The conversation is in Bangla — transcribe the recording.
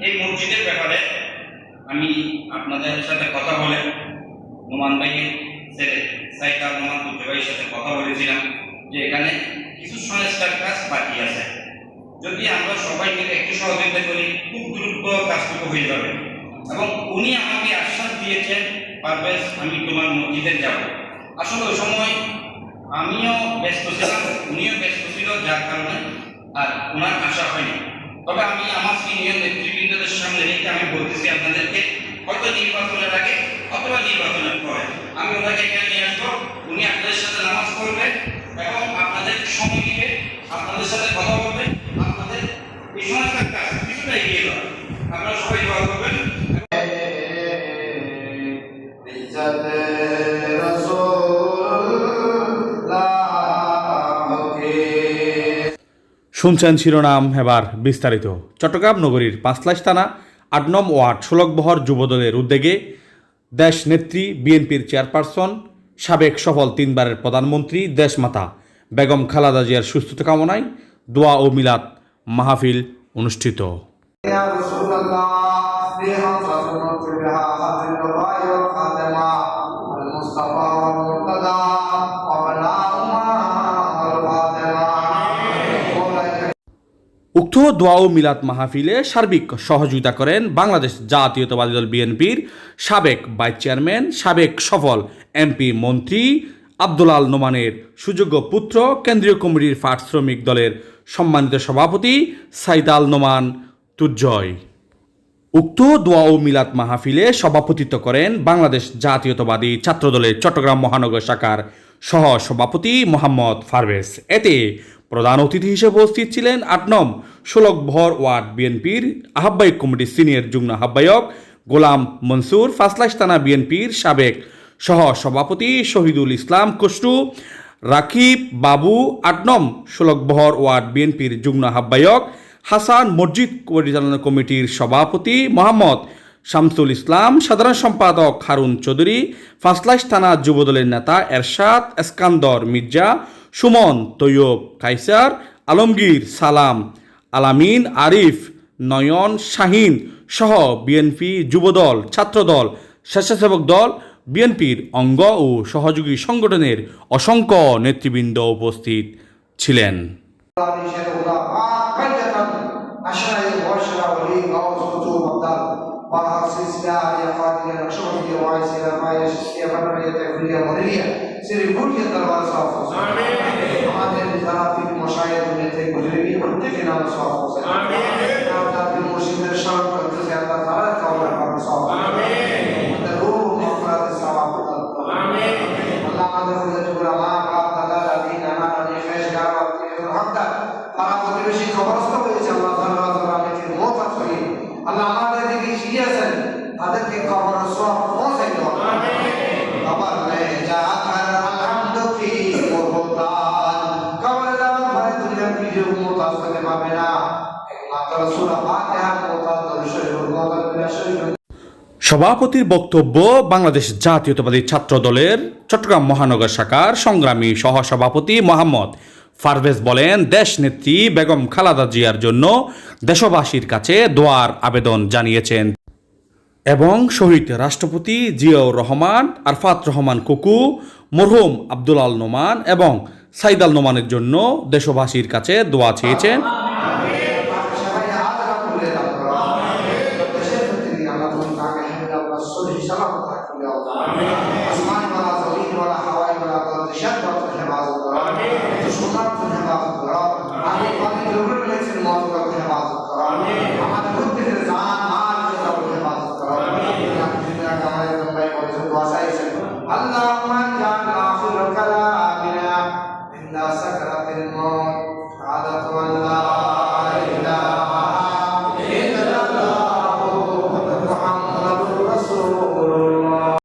এই মসজিদের ব্যাপারে আমি আপনাদের সাথে কথা বলে নোমান ভাইয়ের ছেলে সাইদা নোমান তুর্য ভাইয়ের সাথে কথা বলেছিলাম যে এখানে কিছু সংস্কার কাজ বাকি আছে। যদি আমরা সবাই মিলে একটু সহযোগিতা করি খুব দ্রুত কাজটুকু হয়ে যাবে। এবং উনি আমাকে আশ্বাস দিয়েছেন, পারভেজ আমি তোমার মসজিদে যাব। আসলে ওই সময় আমিও ব্যস্ত ছিলাম, উনিও ব্যস্ত ছিল, যার কারণে আর ওনার আশা হয়নি। তবে আমি আমার সিনিয়র নেতৃবৃন্দদের সামনে রেখে আমি বলতেছি আপনাদেরকে, হয়তো নির্বাচনের আগে অথবা নির্বাচনের পরে আমি ওনাকে এখানে নিয়ে আসবো। উনি আপনাদের সাথে নামাজ পড়বেন এবং আপনাদের সময় দিবে, আপনাদের সাথে কথা বলবেন, আপনাদের এই সংস্কার কাজ কিছুটা এগিয়ে যাবে। আপনারা সবাই দোয়া করবেন। শুনছেন শিরোনাম, এবার বিস্তারিত। চট্টগ্রাম নগরীর পাঁচলাইশ থানা ৮ নং ওয়ার্ড ষোলকবহর যুবদলের উদ্যোগে দেশ নেত্রী বিএনপির চেয়ারপারসন সাবেক সফল 3বারের প্রধানমন্ত্রী দেশমাতা বেগম খালেদা জিয়ার সুস্থতা কামনায় দোয়া ও মিলাদ মাহফিল অনুষ্ঠিত। উক্ত দোয়া ও মিলাদ মাহফিলে সার্বিক সহযোগিতা করেন বাংলাদেশ জাতীয়তাবাদী দল বিএনপির সাবেক ভাইস চেয়ারম্যান, সাবেক সফল এমপি মন্ত্রী আব্দুল আল নোমানের সুযোগ্য পুত্র, কেন্দ্রীয় কমিটির পাট শ্রমিক দলের সম্মানিত সভাপতি সাইদ আল নোমান তুর্জয়। উক্ত দোয়া ও মিলাদ মাহফিলে সভাপতিত্ব করেন বাংলাদেশ জাতীয়তাবাদী ছাত্রদলের চট্টগ্রাম মহানগর শাখার সহ সভাপতি মোহাম্মদ পারভেজ। এতে প্রধান অতিথি হিসেবে উপস্থিত ছিলেন ৮ নং ষোলকবহর ওয়ার্ড বিএনপির আহ্বায়ক কমিটির সিনিয়র যুগ্ম আহ্বায়ক গোলাম মনসুর, পাঁচলাইশ থানা বিএনপির সাবেক সহ সভাপতি শহীদুল ইসলাম কসরু, রাকিব বাবু, ৮ নং ষোলকবহর ওয়ার্ড বিএনপির যুগ্ম আহ্বায়ক হাসান, মসজিদ পরিচালনা কমিটির সভাপতি মোহাম্মদ শামসুল ইসলাম, সাধারণ সম্পাদক হারুন চৌধুরী, পাঁচলাইশ থানা যুবদলের নেতা এরশাদ, এসকান্দর মির্জা, সুমন, তৈয়ব, কাইসার, আলমগীর, সালাম, আলামিন, আরিফ, নয়ন, শাহিন সহ বিএনপি, যুবদল, ছাত্রদল, স্বেচ্ছাসেবক দল, বিএনপির অঙ্গ ও সহযোগী সংগঠনের অসংখ্য নেতৃবৃন্দ উপস্থিত ছিলেন। তাদেরকে খবর সব পৌঁছে দেওয়া। আবার যাকার আলহামদুকি মুহতান খবর দাও ভাই দুনিয়া কিছু মুহতাজ হতে পারবে না, একমাত্র সূরা ফাতিহা মুহতাজ শরীফুল মুহতাজ শরীফ। সভাপতির বক্তব্য বাংলাদেশ জাতীয়তাবাদী ছাত্র দলের চট্টগ্রাম মহানগর শাখার সংগ্রামী সহসভাপতি মোহাম্মদ পারভেজ বলেন, দেশ নেত্রী বেগম খালেদা জিয়ার জন্য দেশবাসীর কাছে দোয়ার আবেদন জানিয়েছেন এবং শহীদ রাষ্ট্রপতি জিয়াউর রহমান, আরফাত রহমান কুকু, মরহুম আব্দুল আল নোমান এবং সাইদ আল নোমানের জন্য দেশবাসীর কাছে দোয়া চেয়েছেন।